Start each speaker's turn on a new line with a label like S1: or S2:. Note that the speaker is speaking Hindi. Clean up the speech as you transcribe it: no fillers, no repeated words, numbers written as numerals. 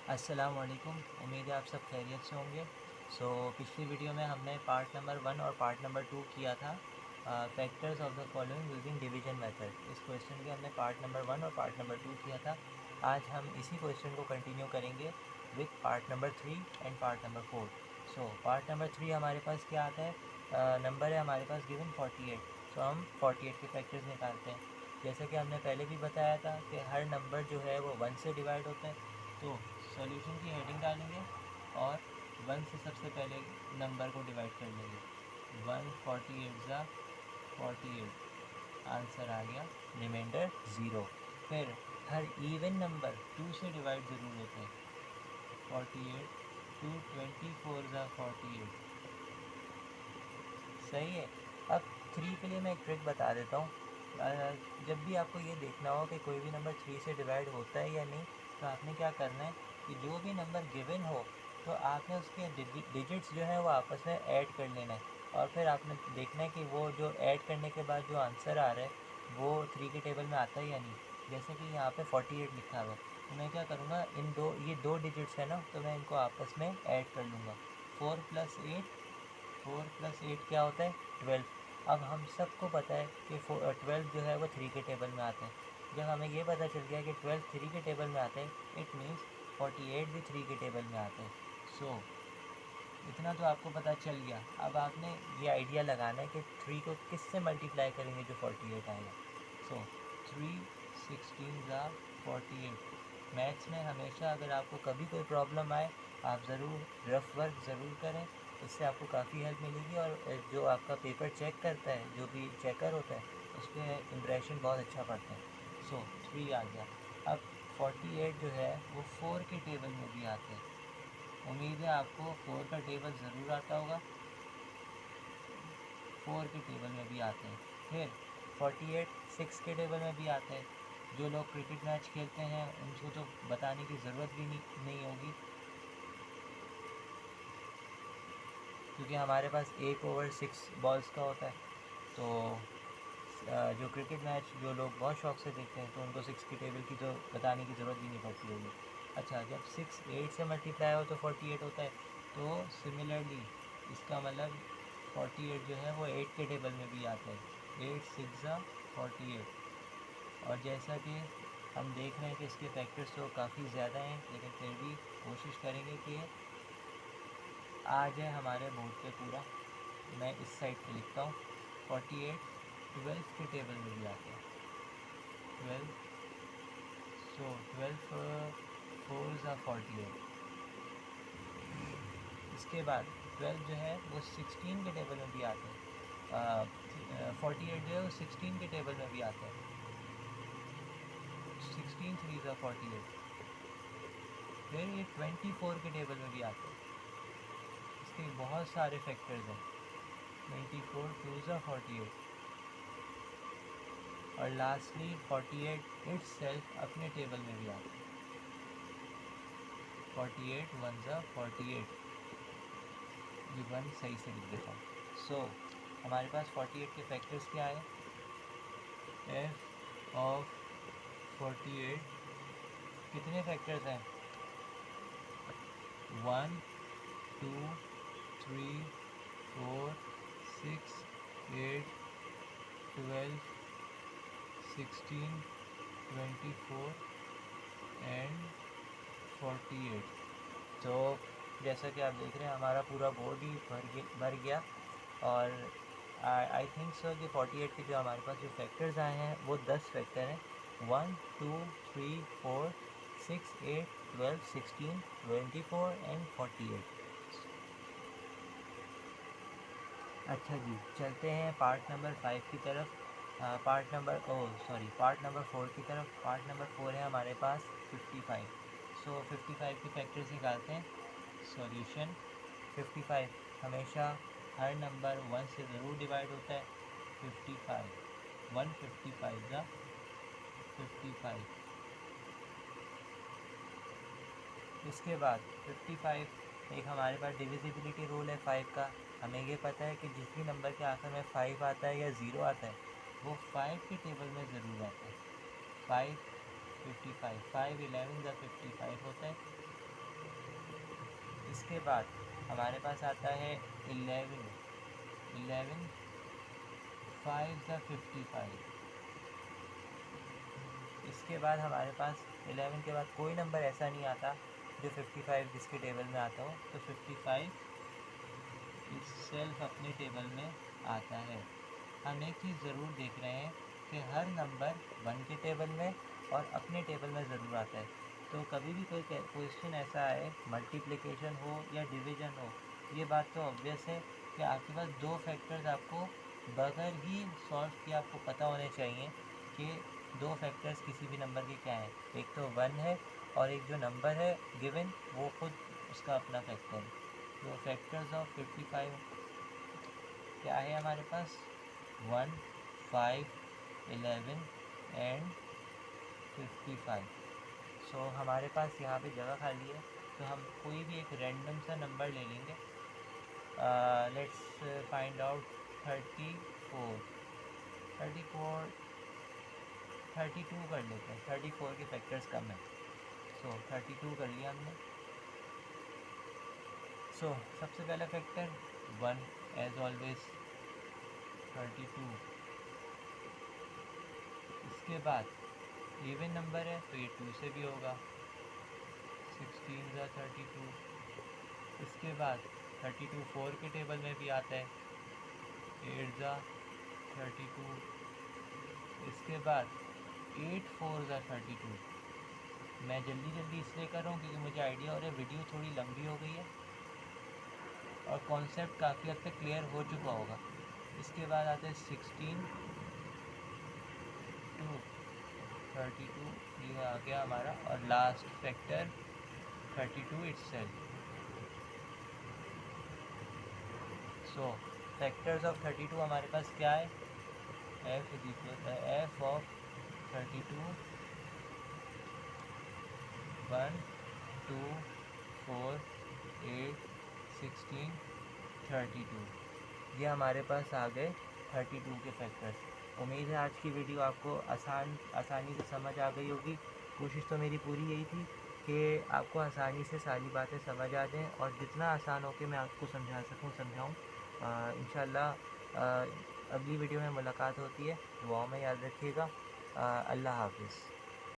S1: अस्सलाम वालेकुम। उम्मीद है आप सब खैरियत से होंगे। पिछली वीडियो में हमने पार्ट नंबर 1 और पार्ट नंबर 2 किया था, factors of the following using division method. इस क्वेश्चन के हमने पार्ट नंबर 1 और पार्ट नंबर 2 किया था। आज हम इसी क्वेश्चन को कंटिन्यू करेंगे with part number 3 and part number 4। Part number 3 हमारे पास क्या आता है, नंबर है हमारे पास गिवन 48। हम 48 के फैक्टर्स निकालते हैं। जैसा कि हमने पहले भी बताया था कि हर नंबर जो है वो 1 से डिवाइड होता है। तो सॉल्यूशन की हेडिंग डालेंगे और 1 से सबसे पहले नंबर को डिवाइड कर लेंगे। 148 ज़ा 48, आंसर आ गया, रिमाइंडर 0। फिर हर इवन नंबर 2 से डिवाइड ज़रूर होते हैं। 48 2 24 ज़ा 48, सही है। अब 3 के लिए मैं एक ट्रिक बता देता हूँ। जब भी आपको ये देखना हो कि कोई भी नंबर 3 से डिवाइड होता है या नहीं, तो आपने क्या करना है कि जो भी नंबर गिवन हो तो आपने उसके डिजिट्स जो है वो आपस में ऐड कर लेना है। और फिर आपने देखना है कि वो जो ऐड करने के बाद जो आंसर आ रहा है वो 3 के टेबल में आता है या नहीं। जैसे कि यहाँ पे 48 लिखा हुआ है, तो मैं क्या करूँगा, ये दो डिजिट्स है ना, तो मैं इनको आपस में ऐड कर लूँगा। 4 + 8 क्या होता है, 12। अब हम सबको पता है कि 12 जो है वो 3 के टेबल में आता है। जब हमें ये पता चल गया कि 12 3 के टेबल में आता है, इट मीन्स 48 भी 3 के टेबल में आता है। सो इतना तो आपको पता चल गया। अब आपने ये आइडिया लगाना है कि 3 को किस से मल्टीप्लाई करेंगे जो 48 आएगा। 3 16 ज़ा 48। मैथ्स में हमेशा अगर आपको कभी कोई प्रॉब्लम आए, आप ज़रूर रफ़ वर्क ज़रूर करें। इससे आपको काफ़ी हेल्प मिलेगी। और जो आपका पेपर चेक करता है, जो भी चेकर होता है, उस पर इम्प्रेशन बहुत अच्छा पड़ता है। 3 आ गया। अब 48 जो है वो 4 के टेबल में भी आता है। उम्मीद है आपको 4 का टेबल ज़रूर आता होगा। 4 के टेबल में भी आते हैं। फिर 48 6 के टेबल में भी आते हैं। जो लोग क्रिकेट मैच खेलते हैं उनको तो बताने की ज़रूरत भी नहीं होगी, क्योंकि हमारे पास 1/6 बॉल्स का होता है। तो जो क्रिकेट मैच जो लोग बहुत शौक से देखते हैं, तो उनको 6 की टेबल की तो बताने की ज़रूरत भी नहीं पड़ती होगी। अच्छा, जब 6 8 से मल्टीप्लाई हो तो 48 होता है। तो सिमिलरली इसका मतलब 48 जो है वो 8 के टेबल में भी आता है। 8 6 ज़ा 48। और जैसा कि हम देख रहे हैं कि इसके फैक्टर्स तो काफ़ी ज़्यादा हैं, लेकिन फिर भी कोशिश करेंगे कि आ जाए हमारे बोर्ड पे पूरा। मैं इस साइड पे लिखता हूँ। 48 12 के टेबल में भी आता है। 12, 12 4 ज़ा 48। इसके बाद 12 जो है वो 16 के टेबल में भी आता है। 48 जो है वो 16 के टेबल में भी आता है। 16 3 ज़ा 48। फिर ये 24 के टेबल में भी आता है। इसके बहुत सारे फैक्टर्स हैं। 24 2 ज़ा 48। और लास्टली 48 इट्सेल्फ अपने टेबल में भी आता है। 48 1 ज़ा 48। ये 1 सही से लिख देता हूँ। हमारे पास 48 के फैक्टर्स क्या है। एफ ऑफ 48 कितने फैक्टर्स हैं, 1 2 3 4 6 8 12 16 24 एंड 48। तो जैसा कि आप देख रहे हैं हमारा पूरा बोर्ड ही भर गया। और आई थिंक सो कि 48 के जो हमारे पास जो फैक्टर्स आए हैं वो 10 फैक्टर हैं। 1 2 3 4 6 8 12 16 24 एंड 48। अच्छा जी, चलते हैं पार्ट नंबर 5 की तरफ। पार्ट नंबर 4 की तरफ। पार्ट नंबर 4 है हमारे पास 55। 55 के फैक्टर्स निकालते हैं। सॉल्यूशन 55 हमेशा हर नंबर 1 से ज़रूर डिवाइड होता है। 55 155 ज़ा 55। इसके बाद 55 एक हमारे पास डिविजिबिलिटी रूल है 5 का। हमें ये पता है कि जिस भी नंबर के आखिर में 5 आता है या 0 आता है, वो 5 के टेबल में ज़रूर आता है। 5 55 5 11 ज़ा 55 होता है। इसके बाद हमारे पास आता है 11 5 ज़ा 55। इसके बाद हमारे पास 11 के बाद कोई नंबर ऐसा नहीं आता जो 55 जिसके टेबल में आता हो, तो 55 इस सेल्फ अपने टेबल में आता है। हम एक चीज़ ज़रूर देख रहे हैं कि हर नंबर 1 के टेबल में और अपने टेबल में ज़रूर आता है। तो कभी भी कोई क्वेश्चन ऐसा आए, मल्टीप्लिकेशन हो या डिवीज़न हो, ये बात तो ऑब्वियस है कि आपके पास दो फैक्टर्स आपको बगैर ही सॉल्व किए आपको पता होने चाहिए कि दो फैक्टर्स किसी भी नंबर के क्या हैं। एक तो 1 है और एक जो नंबर है गिवन वो खुद उसका अपना फैक्टर है। तो फैक्टर्स ऑफ 55 क्या है हमारे पास? 1, 5, 11 एंड 55। सो हमारे पास यहाँ पे जगह खाली है, तो हम कोई भी एक रैंडम सा नंबर ले लेंगे। लेट्स फाइंड आउट 34 32 कर लेते हैं। 34 के फैक्टर्स कम है, सो 32 कर लिया हमने। सो सबसे पहला फैक्टर 1 एज ऑलवेज 32। इसके बाद इवन नंबर है तो ये 2 से भी होगा, 16 ज़ा 32। इसके बाद 32 4 के टेबल में भी आता है, 8 ज़ा 32। इसके बाद 8 4 ज़ा 32। मैं जल्दी इसलिए कर रहा हूँ क्योंकि मुझे आइडिया हो रहा है वीडियो थोड़ी लंबी हो गई है और कॉन्सेप्ट काफ़ी हद तक क्लियर हो चुका होगा। इसके बाद आते हैं 16 2 32, ये आ गया हमारा, और last factor 32 itself. So factors of 32 हमारे पास क्या है? f of 32 1 2 4 8 16 32। ये हमारे पास आ गए 32 के फैक्टर्स। उम्मीद है आज की वीडियो आपको आसानी से समझ आ गई होगी। कोशिश तो मेरी पूरी यही थी कि आपको आसानी से सारी बातें समझ आ जाएं और जितना आसान हो के मैं आपको समझा सकूं समझाऊं। इंशाल्लाह अगली वीडियो में मुलाकात होती है। दुआओं में याद रखिएगा। अल्लाह हाफ़िज़।